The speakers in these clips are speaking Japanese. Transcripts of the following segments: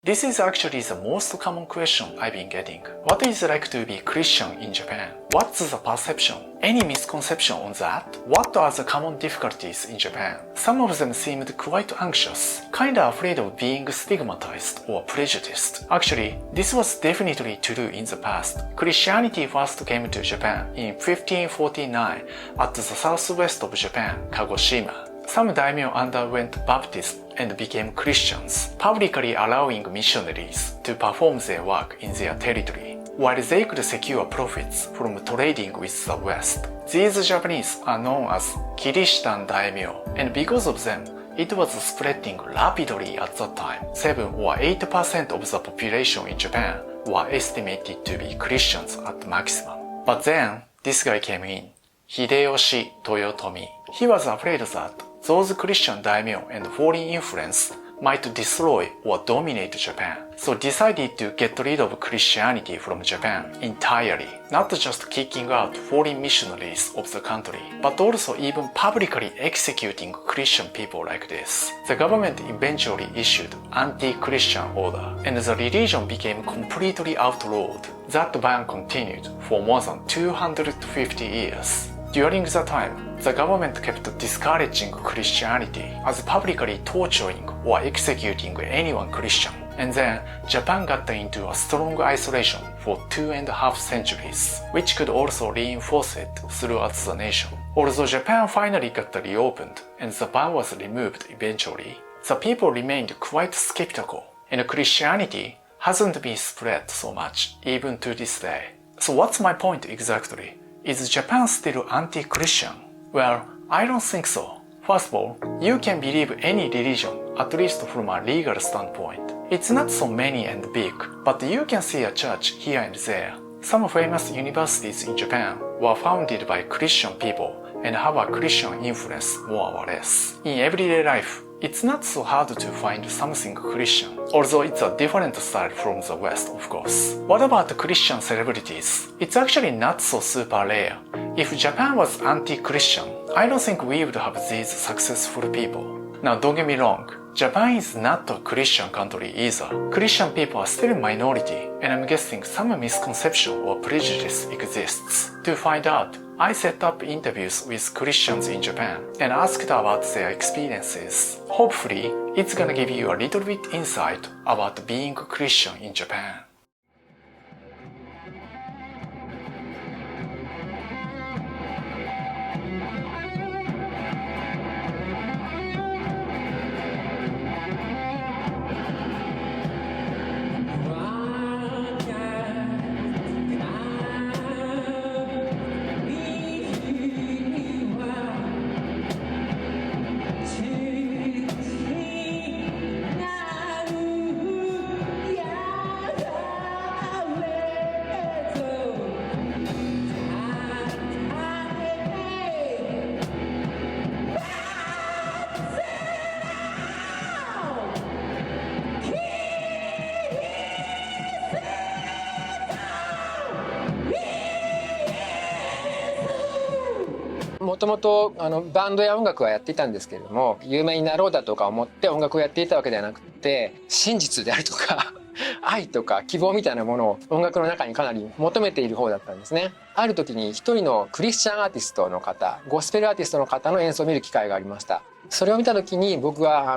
This is actually the most common question I've been getting. What is it like to be Christian in Japan? What's the perception? Any misconception on that? What are the common difficulties in Japan? Some of them seemed quite anxious, kinda afraid of being stigmatized or prejudiced. Actually, this was definitely true in the past. Christianity first came to Japan in 1549 at the southwest of Japan, Kagoshima. Some daimyo underwent baptism and became Christians, publicly allowing missionaries to perform their work in their territory, while they could secure profits from trading with the West. These Japanese are known as Kirishitan daimyo, and because of them, it was spreading rapidly at that time. 7 or 8% of the population in Japan were estimated to be Christians at maximum. But then, this guy came in, Hideyoshi Toyotomi. He was afraid that those Christian daimyo and foreign influence might destroy or dominate Japan, so decided to get rid of Christianity from Japan entirely, not just kicking out foreign missionaries of the country, but also even publicly executing Christian people like this. The government eventually issued anti-Christian order, and the religion became completely outlawed. That ban continued for more than 250 years. During the time, the government kept discouraging Christianity as publicly torturing or executing anyone Christian. And then, Japan got into a strong isolation for 2.5 centuries, which could also reinforce it throughout the nation. Although Japan finally got reopened and the ban was removed eventually, the people remained quite skeptical, and Christianity hasn't been spread so much even to this day. So what's my point exactly? Is Japan still anti-Christian? Well, I don't think so. First of all, you can believe any religion, at least from a legal standpoint. It's not so many and big, but you can see a church here and there. Some famous universities in Japan were founded by Christian people and have a Christian influence more or less. In everyday life, it's not so hard to find something Christian, although it's a different style from the West, of course. What about Christian celebrities? It's actually not so super rare. If Japan was anti-Christian, I don't think we would have these successful people. Now don't get me wrong, Japan is not a Christian country either. Christian people are still a minority, and I'm guessing some misconception or prejudice exists. To find out, I set up interviews with Christians in Japan and asked about their experiences. Hopefully, it's gonna give you a little bit insight about being Christian in Japan.もともとバンドや音楽はやっていたんですけれども、有名になろうだとか思って音楽をやっていたわけではなくて、真実であるとか愛とか希望みたいなものを音楽の中にかなり求めている方だったんですね。ある時に一人のクリスチャンアーティストの方、ゴスペルアーティストの方の演奏を見る機会がありました。それを見た時に僕は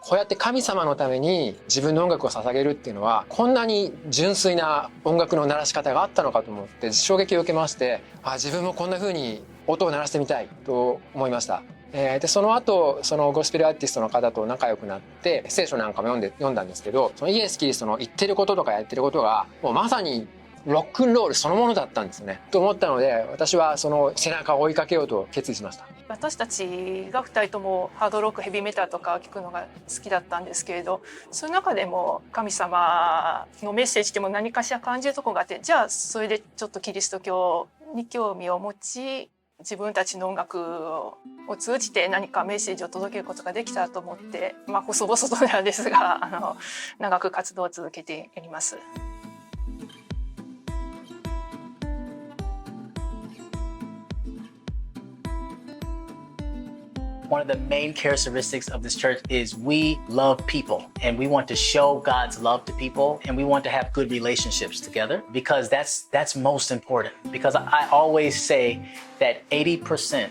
こうやって神様のために自分の音楽を捧げるっていうのはこんなに純粋な音楽の鳴らし方があったのかと思って衝撃を受けまして、自分もこんな風に音を鳴らしてみたいと思いました。でその後そのゴスペルアーティストの方と仲良くなって聖書なんかも読んだんですけど、そのイエス・キリストの言ってることとかやってることがもうまさにロックンロールそのものだったんですよね。と思ったので私はその背中を追いかけようと決意しました。私たちが2人ともハードロックヘビーメタルとか聞くのが好きだったんですけれど、その中でも神様のメッセージでも何かしら感じるところがあって、じゃあそれでちょっとキリスト教に興味を持ち、自分たちの音楽を通じて何かメッセージを届けることができたらと思って、細々となんですが長く活動を続けています。One of the main characteristics of this church is we love people and we want to show God's love to people and we want to have good relationships together because that's most important. Because I always say that 80%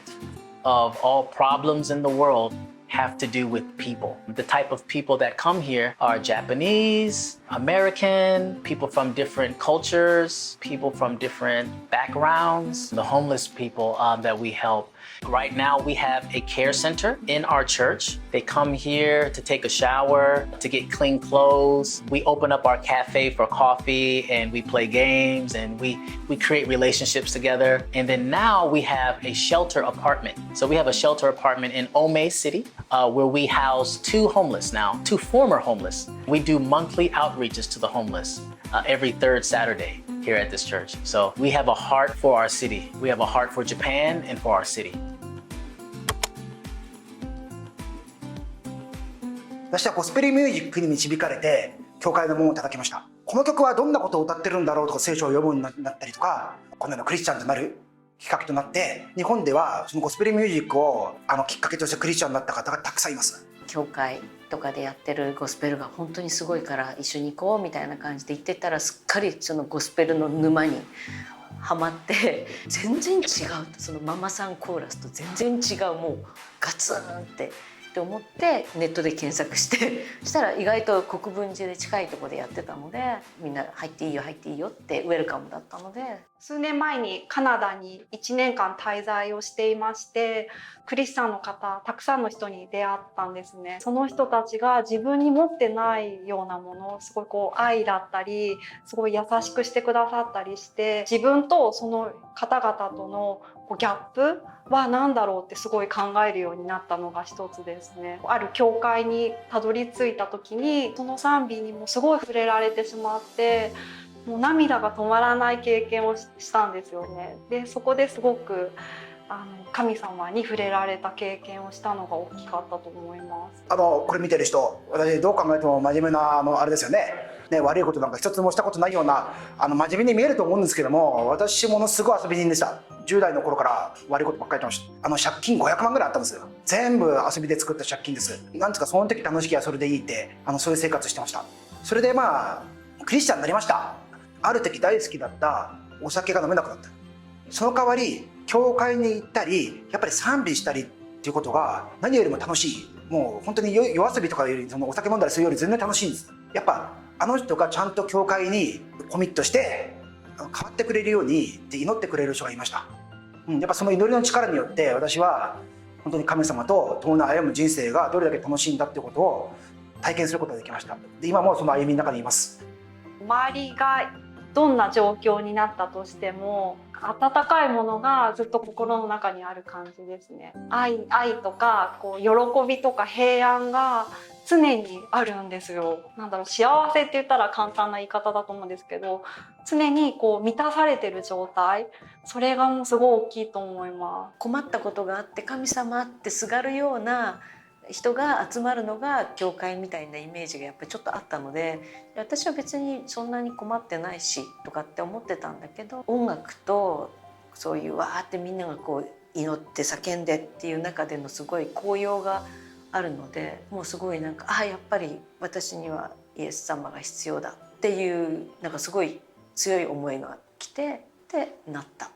of all problems in the world have to do with people. The type of people that come here are Japanese, American, people from different cultures, people from different backgrounds, the homeless people that we help. Right now we have a care center in our church. They come here to take a shower, to get clean clothes. We open up our cafe for coffee and we play games and we create relationships together. And then now we have a shelter apartment. So we have a shelter apartment in Ome City where we house two former homeless. We do monthly outreaches to the homeless every third Saturday here at this church. So we have a heart for our city. We have a heart for Japan and for our city. 私はゴスペルミュージックに導かれて教会の門を叩きました。この曲はどんなことを歌ってるんだろうとか聖書を読むようになったりとか、このようなクリスチャンとなるきっかけとなって、日本ではそのゴスペルミュージックをきっかけとしてクリスチャンになった方がたくさんいます。教会とかでやってるゴスペルが本当にすごいから一緒に行こうみたいな感じで言ってたら、すっかりそのゴスペルの沼にハマって全然違う、そのママさんコーラスと全然違う、もうガツンって思ってネットで検索してそしたら意外と国分寺で近いところでやってたので、みんな入っていいよ入っていいよってウェルカムだったので。数年前にカナダに1年間滞在をしていまして、クリスチャンの方たくさんの人に出会ったんですね。その人たちが自分に持ってないようなもの、すごい愛だったりすごい優しくしてくださったりして、自分とその方々とのギャップは何だろうってすごい考えるようになったのが一つですね。ある教会にたどり着いた時にその賛美にもすごい触れられてしまって、もう涙が止まらない経験をしたんですよね。でそこですごく神様に触れられた経験をしたのが大きかったと思います。これ見てる人、私どう考えても真面目なあれですよね。悪いことなんか一つもしたことないような真面目に見えると思うんですけども、私ものすごい遊び人でした。10代の頃から悪いことばっかりやってました。借金500万ぐらいあったんですよ。全部遊びで作った借金です。なんですか、その時楽しきゃそれでいいってそういう生活してました。それでクリスチャンになりました。ある時大好きだったお酒が飲めなくなった。その代わり教会に行ったりやっぱり賛美したりっていうことが何よりも楽しい。もう本当に夜遊びとかよりお酒飲んだりするより全然楽しいんです。やっぱあの人がちゃんと教会にコミットして変わってくれるようにって祈ってくれる人がいました。やっぱその祈りの力によって私は本当に神様と共に歩む人生がどれだけ楽しいんだっていうことを体験することができました。で今もその歩みの中にいます。周りがどんな状況になったとしても温かいものがずっと心の中にある感じですね。愛とか喜びとか平安が常にあるんですよ。幸せって言ったら簡単な言い方だと思うんですけど、常に満たされてる状態、それがもうすごい大きいと思います。困ったことがあって神様ってすがるような人が集まるのが教会みたいなイメージがやっぱりちょっとあったので、私は別にそんなに困ってないしとかって思ってたんだけど、音楽とそういうわーってみんなが祈って叫んでっていう中でのすごい高揚があるので、もうすごいやっぱり私にはイエス様が必要だっていうすごい強い思いが来てでなった。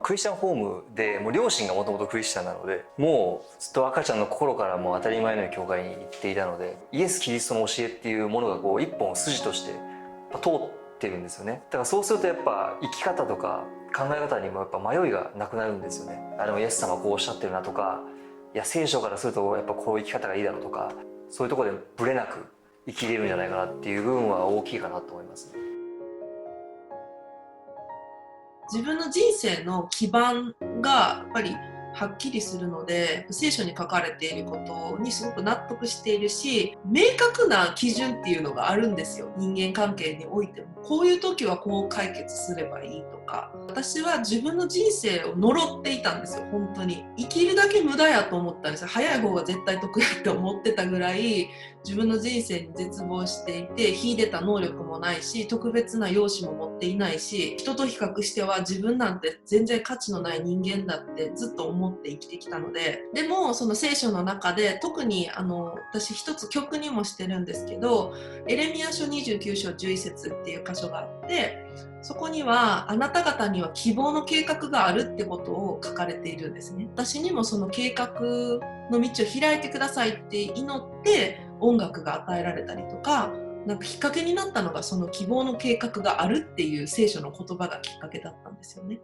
クリスチャンホームでもう両親がもともとクリスチャンなので、もうずっと赤ちゃんの頃からもう当たり前のように教会に行っていたので、イエス・キリストの教えっていうものが一本筋として通ってるんですよね。だからそうするとやっぱ生き方とか考え方にもやっぱ迷いがなくなるんですよね。でもイエス様こうおっしゃってるなとか、いや聖書からするとやっぱこういう生き方がいいだろうとか、そういうところでブレなく生きれるんじゃないかなっていう部分は大きいかなと思います。自分の人生の基盤がやっぱりはっきりするので、聖書に書かれていることにすごく納得しているし、明確な基準っていうのがあるんですよ。人間関係においてもこういう時はこう解決すればいいとか。私は自分の人生を呪っていたんですよ。本当に生きるだけ無駄やと思ったんですよ。早い方が絶対得やって思ってたぐらい自分の人生に絶望していて、秀でた能力もないし、特別な容姿も持っていないし、人と比較しては自分なんて全然価値のない人間だってずっと思って生きてきたので、でもその聖書の中で特に私一つ曲にもしてるんですけど、エレミヤ書29章11節っていう箇所があって、そこにはあなた方には希望の計画があるってことを書かれているんですね。私にもその計画の道を開いてくださいって祈って音楽が与えられたりとか、なんかきっかけになったのがその希望の計画があるっていう聖書の言葉がきっかけだったんですよね。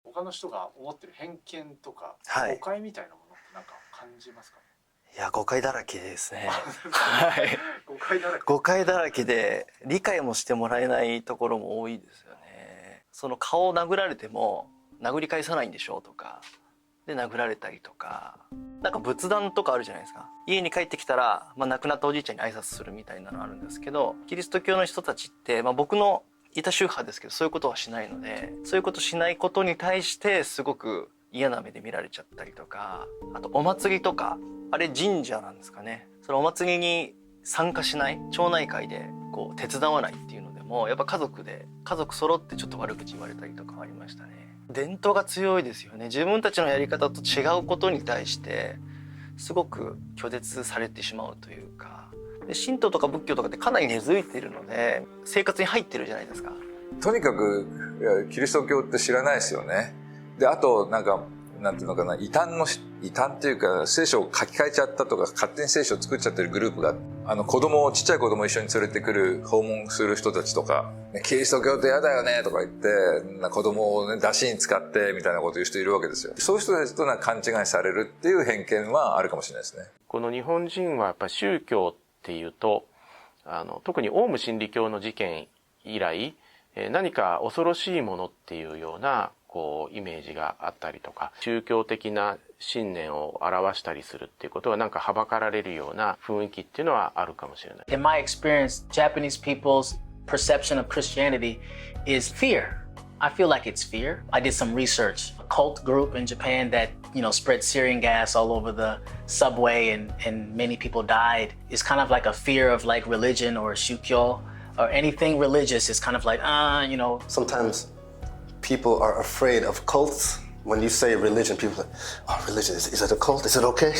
他の人が思ってる偏見とか、はい誤解みたいなものってなんか感じますかね？いや、誤解だらけですね。はい。誤解だらけ。誤解だらけで理解もしてもらえないところも多いですよね。その顔を殴られても殴り返さないんでしょうとかで殴られたりとか、なんか仏壇とかあるじゃないですか。家に帰ってきたら、亡くなったおじいちゃんに挨拶するみたいなのあるんですけど、キリスト教の人たちって、僕のいた宗派ですけどそういうことはしないので、そういうことしないことに対してすごく嫌な目で見られちゃったりとか、あとお祭りとか、あれ神社なんですかね。そのお祭りに参加しない、町内会でこう手伝わないっていうのでも、やっぱ家族揃ってちょっと悪口言われたりとかありましたね。伝統が強いですよね。自分たちのやり方と違うことに対してすごく拒絶されてしまうというか、で神道とか仏教とかってかなり根付いているので生活に入ってるじゃないですか。とにかくキリスト教って知らないですよね。で、あとなんていうのかな、異端っていうか、聖書を書き換えちゃったとか、勝手に聖書を作っちゃってるグループが、ちっちゃい子供を一緒に連れてくる、訪問する人たちとか、キリスト教って嫌だよねとか言って、子供をね、出汁に使って、みたいなこと言う人いるわけですよ。そういう人たちと勘違いされるっていう偏見はあるかもしれないですね。この日本人はやっぱり宗教っていうと、特にオウム真理教の事件以来、何か恐ろしいものっていうような、イメージがあったりとか、宗教的な信念を表したりするっていうことがなんかはばかられるような雰囲気っていうのはあるかもしれない。In my experience, Japanese people's perception of Christianity is fear. I feel like it's fear. I did some research. A cult group in Japan that, spread sarin gas all over the subway and many people died. It's kind of like a fear of like religion or shukyo or anything religious. It's kind of like, Sometimes people are afraid of cults. When you say religion, people are like, oh, religion, is it a cult? Is it okay?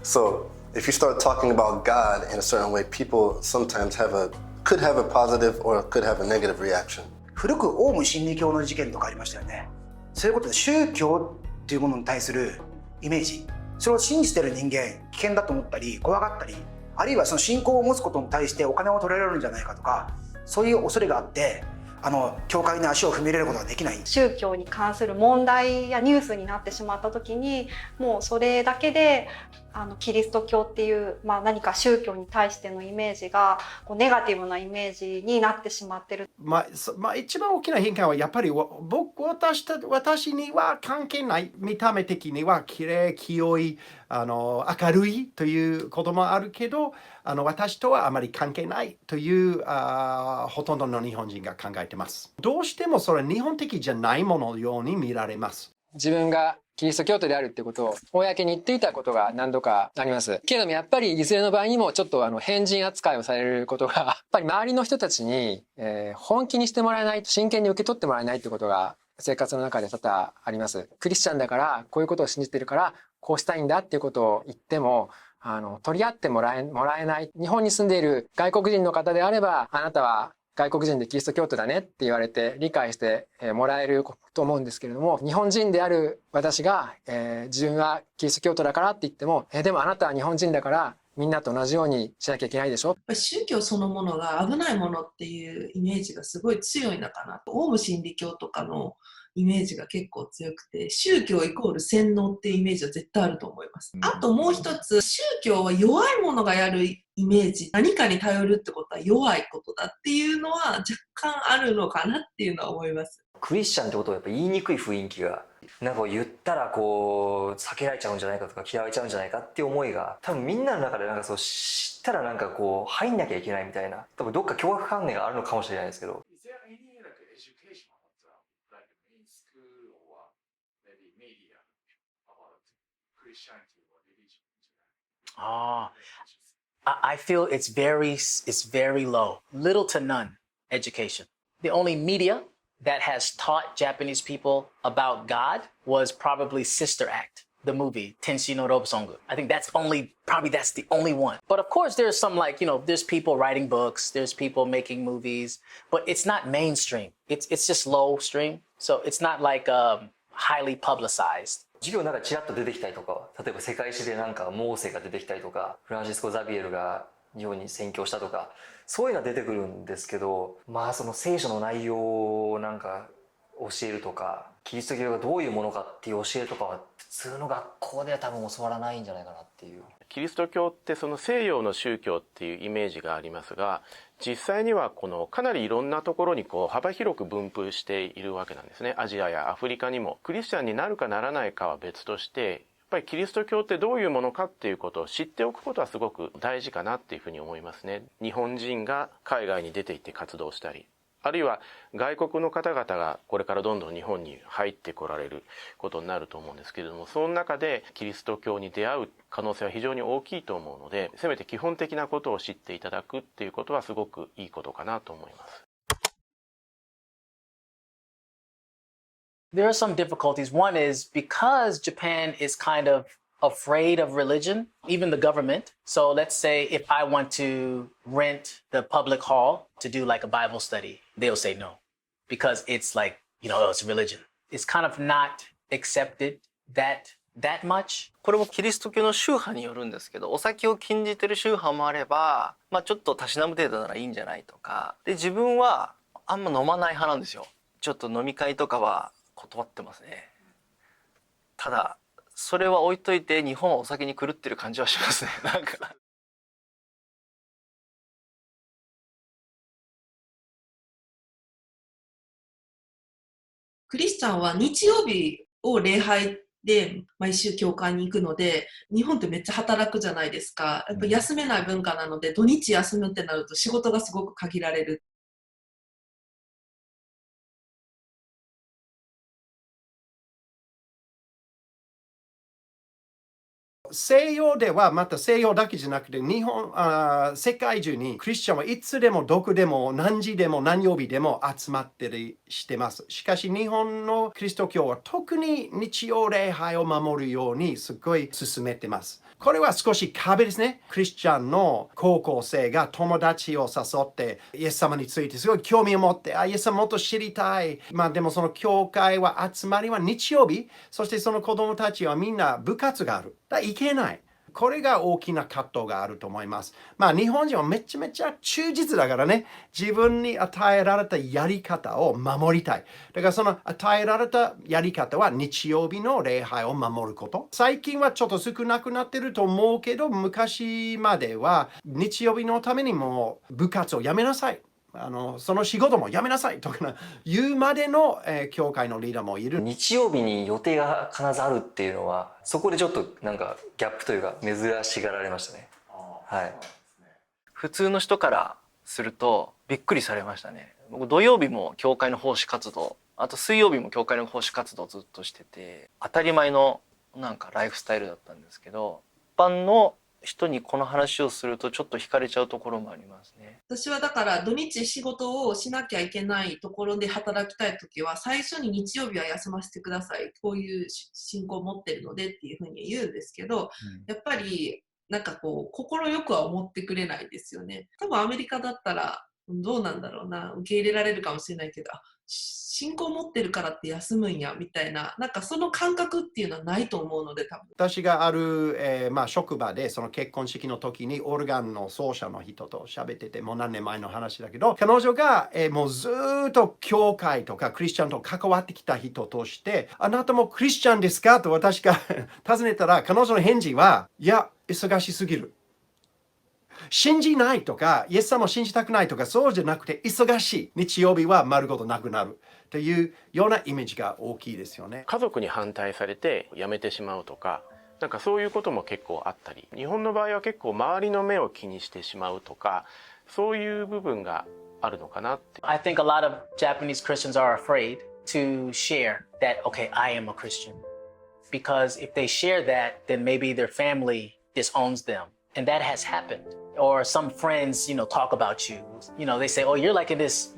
So if you start talking about God in a certain way, people sometimes could have a positive or could have a negative reaction. 古くオウム真理教の事件とかありましたよね。そういうことで宗教っていうものに対するイメージ、それを信じてる人間、危険だと思ったり怖がったり、あるいはその信仰を持つことに対してお金を取られるんじゃないかとか、そういう恐れがあって教会に足を踏み入れることができない。宗教に関する問題やニュースになってしまった時に、もうそれだけでキリスト教っていう、何か宗教に対してのイメージがネガティブなイメージになってしまってる。一番大きな偏見はやっぱり私には関係ない。見た目的にはきれい、清い、明るいということもあるけど、私とはあまり関係ないというほとんどの日本人が考えています。どうしてもそれは日本的じゃないもののように見られます。自分がキリスト教徒であるってことを公に言っていたことが何度かあります。けれどもやっぱりいずれの場合にもちょっと変人扱いをされることがやっぱり周りの人たちに、本気にしてもらえない、真剣に受け取ってもらえないってことが生活の中で多々あります。クリスチャンだからこういうことを信じてるからこうしたいんだっていうことを言っても取り合ってもらえない。日本に住んでいる外国人の方であれば、あなたは外国人でキリスト教徒だねって言われて理解してもらえると思うんですけれども、日本人である私が、自分はキリスト教徒だからって言っても、でもあなたは日本人だからみんなと同じようにしなきゃいけないでしょ。宗教そのものが危ないものっていうイメージがすごい強いのかなと。オウム真理教とかのイメージが結構強くて、宗教イコール洗脳っていうイメージは絶対あると思います。あともう一つ、宗教は弱い者がやるイメージ、何かに頼るってことは弱いことだっていうのは若干あるのかなっていうのは思います。クリスチャンってことをやっぱ言いにくい雰囲気が、なんか言ったらこう避けられちゃうんじゃないかとか嫌われちゃうんじゃないかっていう思いが多分みんなの中でなんかそう知ったらなんかこう入んなきゃいけないみたいな、多分どっか凶悪観念があるのかもしれないですけど。I feel it's very low, little to none education. The only media that has taught Japanese people about God was probably Sister Act, the movie Tenshi no Love Song. I think that's the only one. But of course there's some there's people writing books, there's people making movies, but it's not mainstream. It's just low stream. So it's not like highly publicized. 授業なんかちらっと出てきたりとか、例えば世界史でなんかモーセが出てきたりとか、フランシスコ・ザビエルが日本に宣教したとか、そういうのは出てくるんですけど、まあその聖書の内容をなんか教えるとか、キリスト教がどういうものかっていう教えとかは普通の学校では多分教わらないんじゃないかなっていう。キリスト教ってその西洋の宗教っていうイメージがありますが、実際にはこのかなりいろんなところにこう幅広く分布しているわけなんですね。アジアやアフリカにも。クリスチャンになるかならないかは別として、やっぱりキリスト教ってどういうものかっていうことを知っておくことはすごく大事かなっていうふうに思いますね。日本人が海外に出て行って活動したり、あるいは外国の方々がこれからどんどん日本に入ってこられることになると思うんですけれども、その中でキリスト教に出会う可能性は非常に大きいと思うので、せめて基本的なことを知っていただくっていうことはすごくいいことかなと思います。There are some difficulties. One is because Japan is kind of afraid of religion, even the government. So let's say if I want to rent the public hall to do like a Bible study, they'll say no because it's like, it's religion. It's kind of not accepted that much. これもキリスト教の宗派によるんですけど、お酒を禁じてる宗派もあれば、ちょっとたしなむ程度ならいいんじゃないとか。で、自分はあんま飲まない派なんですよ。ちょっと飲み会とかは断ってますね。ただ、それは置いといて日本はお酒に狂ってる感じはしますね。なんか。クリスチャンは日曜日を礼拝で毎週教会に行くので、日本ってめっちゃ働くじゃないですか。やっぱ休めない文化なので、土日休むってなると仕事がすごく限られる。西洋ではまた西洋だけじゃなくて世界中にクリスチャンはいつでもどこでも何時でも何曜日でも集まってりしてます。しかし日本のキリスト教は特に日曜礼拝を守るようにすごい進めてます。これは少し壁ですね。クリスチャンの高校生が友達を誘ってイエス様についてすごい興味を持ってイエス様もっと知りたい。でもその教会は集まりは日曜日、そしてその子供たちはみんな部活がある。いけない。これが大きな葛藤があると思います。日本人はめちゃめちゃ忠実だからね、自分に与えられたやり方を守りたい。だからその与えられたやり方は日曜日の礼拝を守ること。最近はちょっと少なくなってると思うけど、昔までは日曜日のためにも部活をやめなさい。その仕事もやめなさいとか言うまでの、教会のリーダーもいる。日曜日に予定が必ずあるっていうのは、そこでちょっとなんかギャップというか珍しがられましたね。はい。普通の人からするとびっくりされましたね。僕土曜日も教会の奉仕活動、あと水曜日も教会の奉仕活動をずっとしてて、当たり前のなんかライフスタイルだったんですけど、一般の人にこの話をするとちょっと惹かれちゃうところもありますね。私はだから土日仕事をしなきゃいけないところで働きたいときは最初に日曜日は休ませてください、こういう信仰を持ってるのでっていうふうに言うんですけど、やっぱりなんかこう心よくは思ってくれないですよね。多分アメリカだったらどうなんだろうな、受け入れられるかもしれないけど、信仰を持ってるからって休むんやみたいな、なんかその感覚っていうのはないと思うので、多分私がある、職場でその結婚式の時にオルガンの奏者の人と喋ってて、もう何年前の話だけど、彼女が、もうずっと教会とかクリスチャンと関わってきた人として、あなたもクリスチャンですかと私が尋ねたら、彼女の返事は、いや忙しすぎる、信じないとかイエス様を信じたくないとかそうじゃなくて、忙しい、日曜日は丸ごとなくなるというようなイメージが大きいですよね。家族に反対されて辞めてしまうとか、なんかそういうことも結構あったり、日本の場合は結構周りの目を気にしてしまうとか、そういう部分があるのかなって。I think a lot of Japanese Christians are afraid to share that, okay, I am a Christian. Because if they share that, then maybe their family disowns them. And that has happened. Or some friends, talk about you. They say, oh, you're like in this,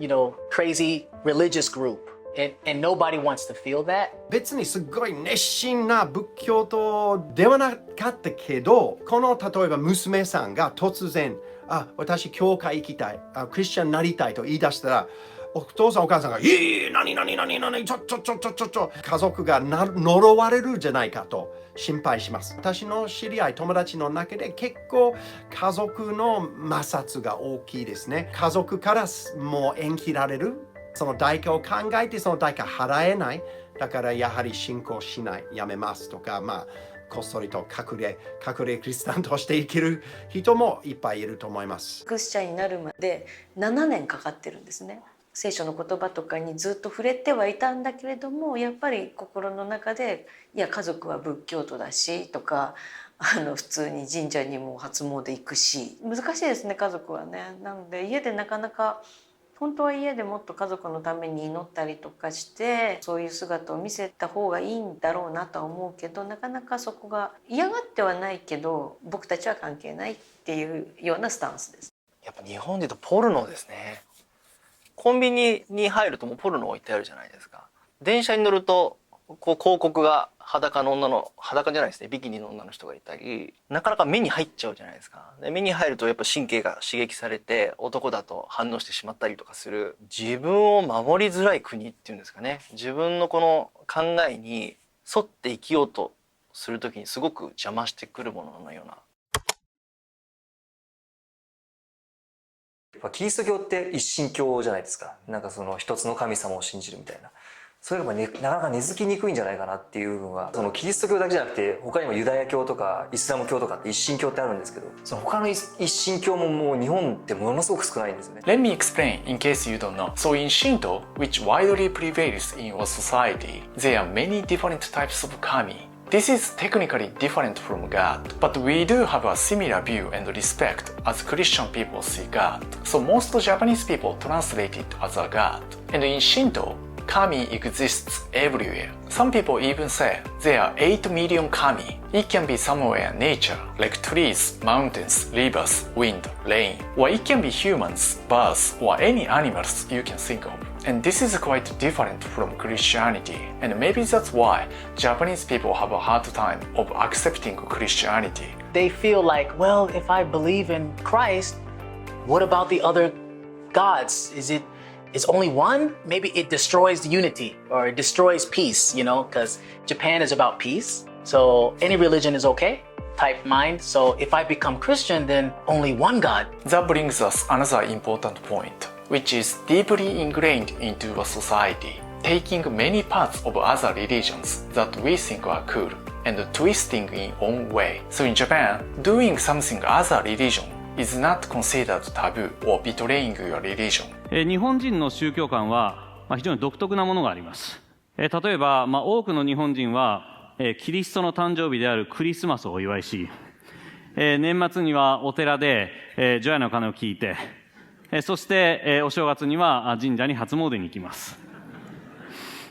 crazy religious group.And nobody wants to feel that. 別にすごい熱心な仏教徒ではなかったけど、この例えば娘さんが突然、私教会行きたい、クリスチャンになりたいと言い出したら、お父さんお母さんが、何、ちょ、家族が呪われるんじゃないかと心配します。私の知り合い、友達の中で結構家族の摩擦が大きいですね。家族からもう縁切られる。その代価を考えてその代価払えない。だからやはり信仰しない、やめますとか、こっそりと隠れクリスチャンとして生きる人もいっぱいいると思います。クリスチャンになるまで7年かかってるんですね。聖書の言葉とかにずっと触れてはいたんだけれども、やっぱり心の中で家族は仏教徒だしとか、普通に神社にも初詣行くし、難しいですね、家族はね。なので家でなかなか、本当は家でもっと家族のために祈ったりとかして、そういう姿を見せた方がいいんだろうなとは思うけど、なかなかそこが嫌がってはないけど、僕たちは関係ないっていうようなスタンスです。やっぱ日本で言うとポルノですね。コンビニに入るともうポルノ置いてあるじゃないですか。電車に乗るとこう広告が裸じゃないですね、ビキニの女の人がいたり、なかなか目に入っちゃうじゃないですか。で目に入るとやっぱ神経が刺激されて男だと反応してしまったりとかする、自分を守りづらい国っていうんですかね。自分のこの考えに沿って生きようとするときにすごく邪魔してくるもののような。キリスト教って一神教じゃないですか。なんかその一つの神様を信じるみたいな。それがなかなか根付きにくいんじゃないかなっていう部分は、そのキリスト教だけじゃなくて他にもユダヤ教とかイスラム教とかって一神教ってあるんですけど、その他の一神教ももう日本ってものすごく少ないんですよね。Let me explain in case you don't know. So in Shinto, which widely prevails in our society, there are many different types of kami. This is technically different from God, but we do have a similar view and respect as Christian people see God. So most Japanese people translate it as a God. And in Shinto, kami exists everywhere. Some people even say there are 8 million kami. It can be somewhere in nature, like trees, mountains, rivers, wind, rain. Or it can be humans, birds, or any animals you can think of. And this is quite different from Christianity. And maybe that's why Japanese people have a hard time of accepting Christianity. They feel like, well, if I believe in Christ, what about the other gods? It's only one? Maybe it destroys unity or it destroys peace, because Japan is about peace. So any religion is okay type mind. So if I become Christian, then only one God. That brings us another important point, which is deeply ingrained into a society, taking many parts of other religions that we think are cool and twisting in own way. So in Japan, doing something other religion is not considered taboo or betraying your religion. 日本人の宗教観は非常に独特なものがあります。例えば、多くの日本人はキリストの誕生日であるクリスマスをお祝いし、年末にはお寺で除夜の鐘を聞いて、そしてお正月には神社に初詣に行きます。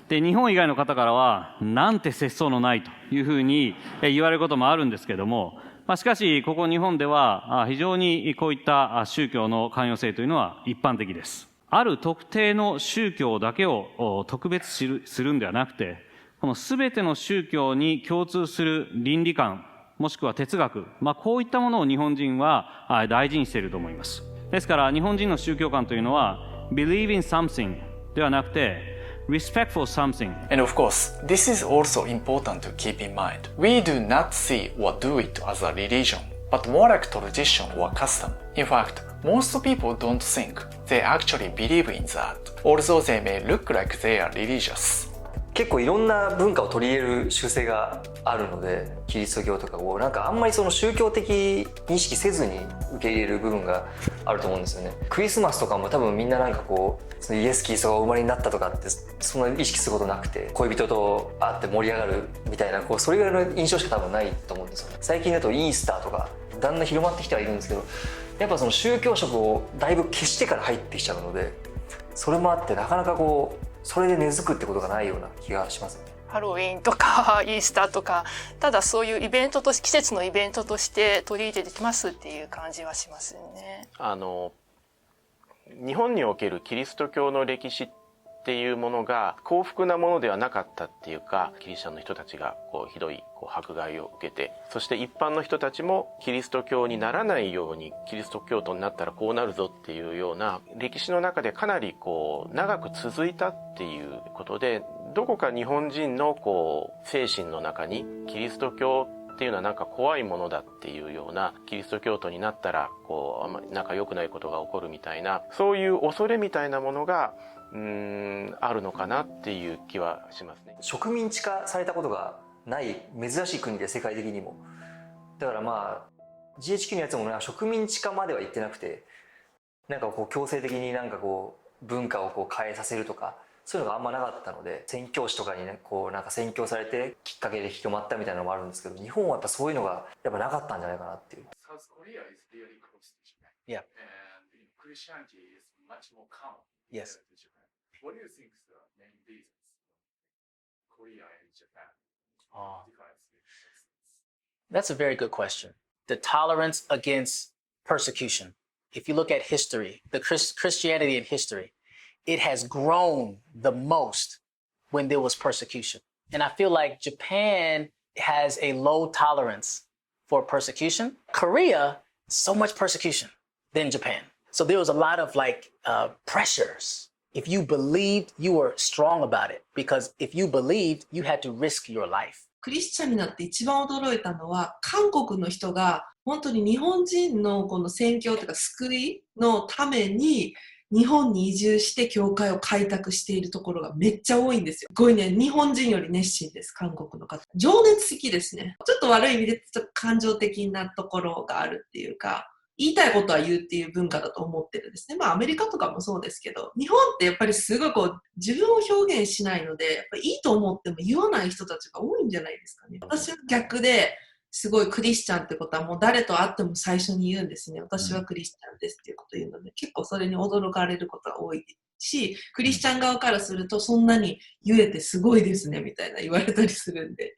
で、日本以外の方からはなんて節操のないというふうに言われることもあるんですけども、しかしここ日本では非常にこういった宗教の寛容性というのは一般的です。ある特定の宗教だけを特別するんではなくて、この全ての宗教に共通する倫理観、もしくは哲学、こういったものを日本人は大事にしていると思います。ですから日本人の宗教観というのは believe in something ではなくて respect for something. And of course, this is also important to keep in mind. We do not see or do it as a religion, but more like tradition or custom. In fact, most people don't think they actually believe in that, although they may look like they are religious. 結構いろんな文化を取り入れる習性があるので、キリスト教とかをなんかあんまりその宗教的認識せずに受け入れる部分があると思うんですよね。クリスマスとかも多分みんななんかこうそのイエス・キリストがお生まれになったとかってそんな意識することなくて、恋人と会って盛り上がるみたいなそれぐらいの印象しか多分ないと思うんですよね。最近だとイースターとかだんだん広まってきてはいるんですけど、やっぱその宗教色をだいぶ消してから入ってきちゃうので、それもあってなかなかそれで根付くってことがないような気がしますね。ハロウィーンとかイースターとか、ただそういうイベントとして、季節のイベントとして取り入れてますっていう感じはしますよね。日本におけるキリスト教の歴史っていうものが幸福なものではなかったっていうか、キリシタンの人たちがひどい迫害を受けて、そして一般の人たちもキリスト教にならないように、キリスト教徒になったらこうなるぞっていうような歴史の中でかなり長く続いたっていうことで、どこか日本人の精神の中にキリスト教っていうのはなんか怖いものだっていうような、キリスト教徒になったらあんまりなんか良くないことが起こるみたいな、そういう恐れみたいなものがあるのかなっていう気はしますね。植民地化されたことがない珍しい国で、世界的にも。だからGHQ のやつも植民地化までは言ってなくて、なんか強制的になんか文化を変えさせるとか、そういうのがあんまなかったので、宣教師とかにねなんか宣教されてきっかけで広まったみたいなのもあるんですけど、日本はやっぱそういうのがやっぱなかったんじゃないかなっていう。South Korea is really close to Japan. Yeah. And Christianity is much more common Yes. to Japan. What do you think is the main reasons Korea and Japan difference? That's a very good question. The tolerance against persecution. If you look at history, the Christianity in history, it has grown the most when there was persecution. And I feel like Japan has a low tolerance for persecution. Korea, so much persecution than Japan. So there was a lot of pressures. If you believed, you were strong about it. Because if you believed, you had to risk your life. クリスチャンになって一番驚いたのは、韓国の人が本当に日本人のこの宣教というか救いのために日本に移住して教会を開拓しているところがめっちゃ多いんですよ。すごいね、日本人より熱心です、韓国の方。情熱的ですね。ちょっと悪い意味でちょっと感情的なところがあるっていうか、言いたいことは言うっていう文化だと思ってるんですね。アメリカとかもそうですけど、日本ってやっぱりすごい自分を表現しないので、やっぱりいいと思っても言わない人たちが多いんじゃないですかね。私は逆ですごいクリスチャンってことはもう誰と会っても最初に言うんですね。私はクリスチャンですっていうことを言うので、結構それに驚かれることが多いし、クリスチャン側からするとそんなに言えてすごいですねみたいな言われたりするんで。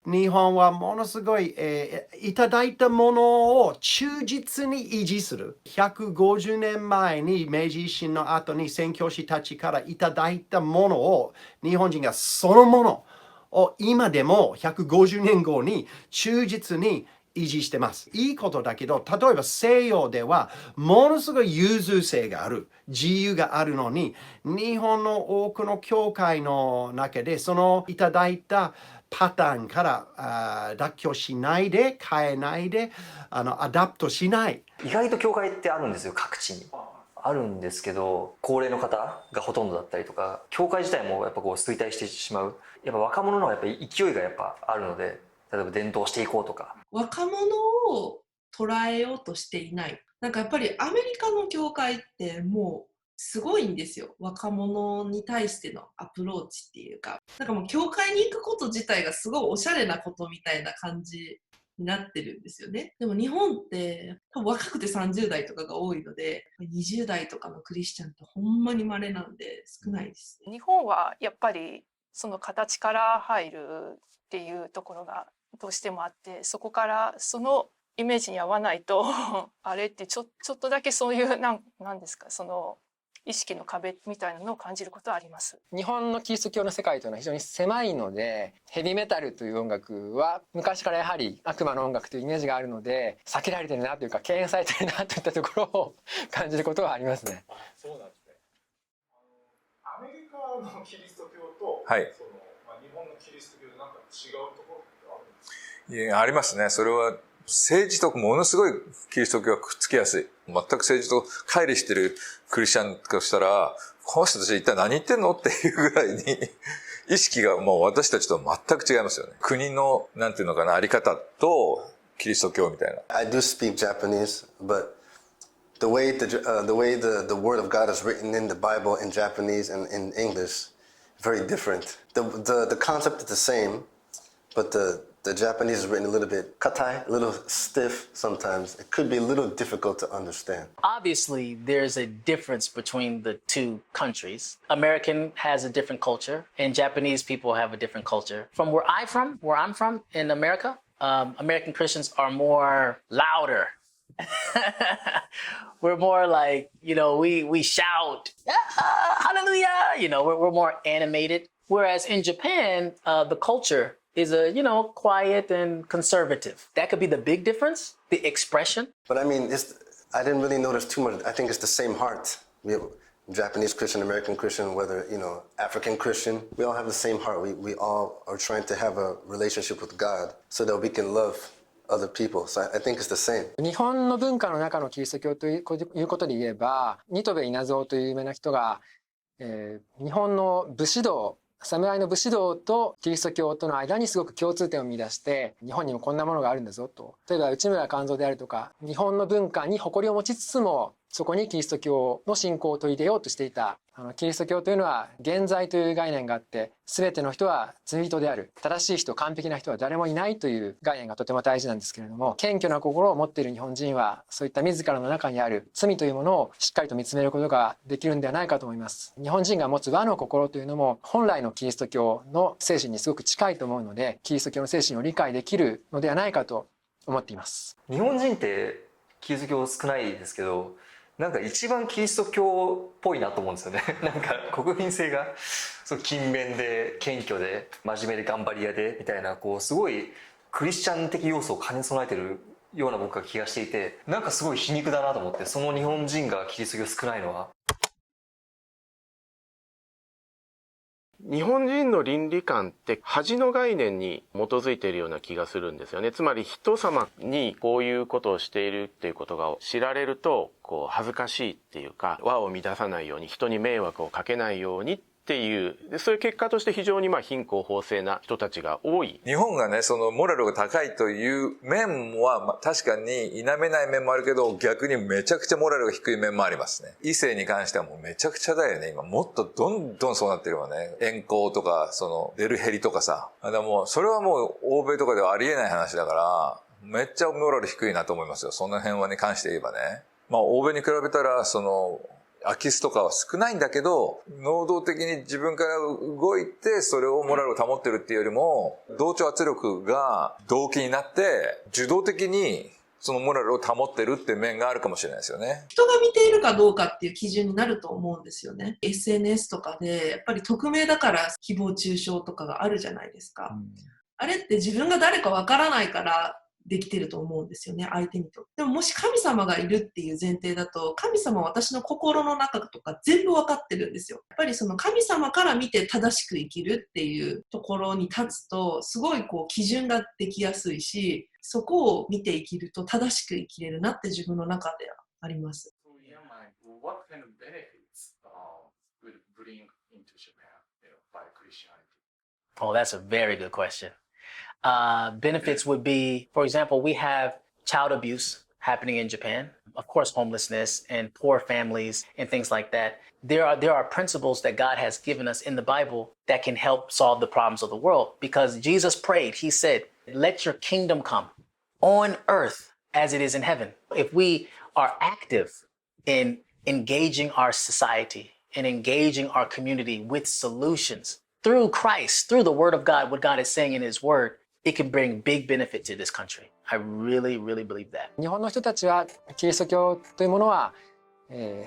日本はものすごい、いただいたものを忠実に維持する。150年前に明治維新の後に宣教師たちからいただいたものを日本人がそのものを今でも150年後に忠実に維持してます。いいことだけど、例えば西洋ではものすごい融通性がある、自由があるのに、日本の多くの教会の中でそのいただいたパターンから妥協しないで、変えないで、アダプトしない。意外と教会ってあるんですよ、各地に。あるんですけど、高齢の方がほとんどだったりとか、教会自体もやっぱ衰退してしまう。やっぱ若者のやっぱり勢いがやっぱあるので、例えば伝統していこうとか。若者を捉えようとしていない。なんかやっぱりアメリカの教会ってもうすごいんですよ。若者に対してのアプローチっていうか。なんかもう教会に行くこと自体がすごいおしゃれなことみたいな感じになってるんですよね。でも日本って多分若くて30代とかが多いので、20代とかのクリスチャンってほんまに稀なんで少ないですね。日本はやっぱりその形から入るっていうところがどうしてもあって、そこからそのイメージに合わないとあれってちょっとだけそういうなんですか、その意識の壁みたいなのを感じることはあります。日本のキリスト教の世界というのは非常に狭いので、ヘビメタルという音楽は昔からやはり悪魔の音楽というイメージがあるので、避けられてるなというか敬遠されてるなといったところを感じることはありますね。そうなんですね。アメリカのキリスト教と、はい、日本のキリスト教でなんか違うところってあるんですか？いや、ありますね。それは政治とものすごいキリスト教がくっつきやすい。全く政治と乖離してるクリスチャンとしたら、この人たち一体何言ってんのっていうぐらいに意識がもう私たちと全く違いますよね。国のなんていうのかな、あり方とキリスト教みたいな。I do speak Japanese, but the way the word of God is written in the Bible in Japanese and in English, very different. The concept is the same, but the Japanese is written a little bit katai, a little stiff sometimes. It could be a little difficult to understand. Obviously, there's a difference between the two countries. American has a different culture, and Japanese people have a different culture. From where I'm from in America, American Christians are more louder. We're more like, we shout, hallelujah, we're more animated. Whereas in Japan, the culture is quiet and conservative. That could be the big difference, the expression. But I mean, I didn't really notice too much. I think it's the same heart. We have Japanese Christian, American Christian, whether, African Christian, we all have the same heart. We all are trying to have a relationship with God so that we can love other people. So I think it's the same. 日本の文化の中のキリスト教ということで言えば、新渡戸稲造という有名な人が、日本の武士道、侍の武士道とキリスト教との間にすごく共通点を見出して、日本にもこんなものがあるんだぞと。例えば内村勘三であるとか、日本の文化に誇りを持ちつつも、そこにキリスト教の信仰を取り入れようとしていた。キリスト教というのは現在という概念があって、全ての人は罪人である。正しい人、完璧な人は誰もいないという概念がとても大事なんですけれども、謙虚な心を持っている日本人は、そういった自らの中にある罪というものをしっかりと見つめることができるんではないかと思います。日本人が持つ和の心というのも、本来のキリスト教の精神にすごく近いと思うので、キリスト教の精神を理解できるのではないかと思っています。日本人ってキリスト教少ないですけど、なんか一番キリスト教っぽいなと思うんですよね。なんか国民性が勤勉で謙虚で真面目で頑張り屋でみたいな、すごいクリスチャン的要素を兼ね備えてるような僕は気がしていて、なんかすごい皮肉だなと思って、その日本人がキリスト教少ないのは。日本人の倫理観って恥の概念に基づいているような気がするんですよね。つまり人様にこういうことをしているっていうことが知られると恥ずかしいっていうか、和を乱さないように、人に迷惑をかけないようにっていう、そういう結果として非常に貧困法制な人たちが多い。日本がね、そのモラルが高いという面は確かに否めない面もあるけど、逆にめちゃくちゃモラルが低い面もありますね。異性に関してはもうめちゃくちゃだよね。今もっとどんどんそうなってるわね。遠行とか、デルヘリとかさ。それはもう欧米とかではありえない話だから、めっちゃモラル低いなと思いますよ。その辺に関して言えばね。欧米に比べたら、空き巣とかは少ないんだけど、能動的に自分から動いて、それをモラルを保ってるっていうよりも、同調圧力が動機になって、受動的にそのモラルを保ってるっていう面があるかもしれないですよね。人が見ているかどうかっていう基準になると思うんですよね。SNS とかで、やっぱり匿名だから誹謗中傷とかがあるじゃないですか。あれって自分が誰かわからないから、できてると思うんですよね、相手にと。でももし神様がいるっていう前提だと、神様は私の心の中とか全部わかってるんですよ。やっぱりその神様から見て正しく生きるっていうところに立つと、すごい基準ができやすいし、そこを見て生きると正しく生きれるなって自分の中ではあります。What kind of benefits would bring into Japan by Christianity? Oh, that's a very good question. Benefits would be, for example, we have child abuse happening in Japan, of course, homelessness and poor families and things like that. There are principles that God has given us in the Bible that can help solve the problems of the world, because Jesus prayed, he said, let your kingdom come on earth as it is in heaven. If we are active in engaging our society and engaging our community with solutions through Christ, through the word of God, what God is saying in his word, it can bring big benefit to this country. I really, really believe that. 日本の人たちはキリスト教というものは、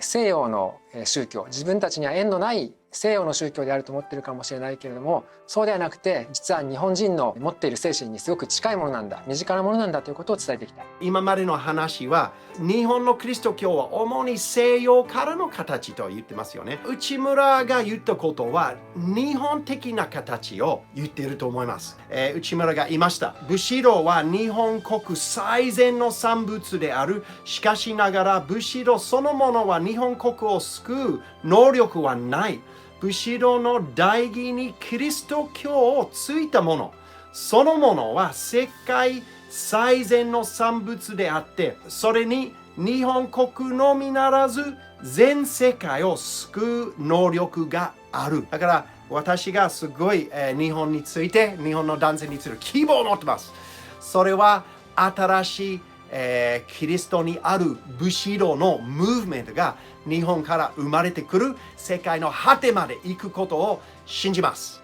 西洋の宗教、自分たちには縁のない西洋の宗教であると思っているかもしれないけれども、そうではなくて実は日本人の持っている精神にすごく近いものなんだ、身近なものなんだということを伝えていきたい。今までの話は日本のキリスト教は主に西洋からの形と言ってますよね。内村が言ったことは日本的な形を言っていると思います。内村が言いました。武士道は日本国最善の産物である。しかしながら武士道そのものは日本国を救う能力はない。武士道の代義にキリスト教をついたもの。そのものは世界最善の産物であって、それに日本国のみならず全世界を救う能力がある。だから私がすごい、日本について、日本の男性について希望を持ってます。それは新しい、キリストにある武士道のムーブメントが日本から生まれてくる世界の果てまで行くことを信じます。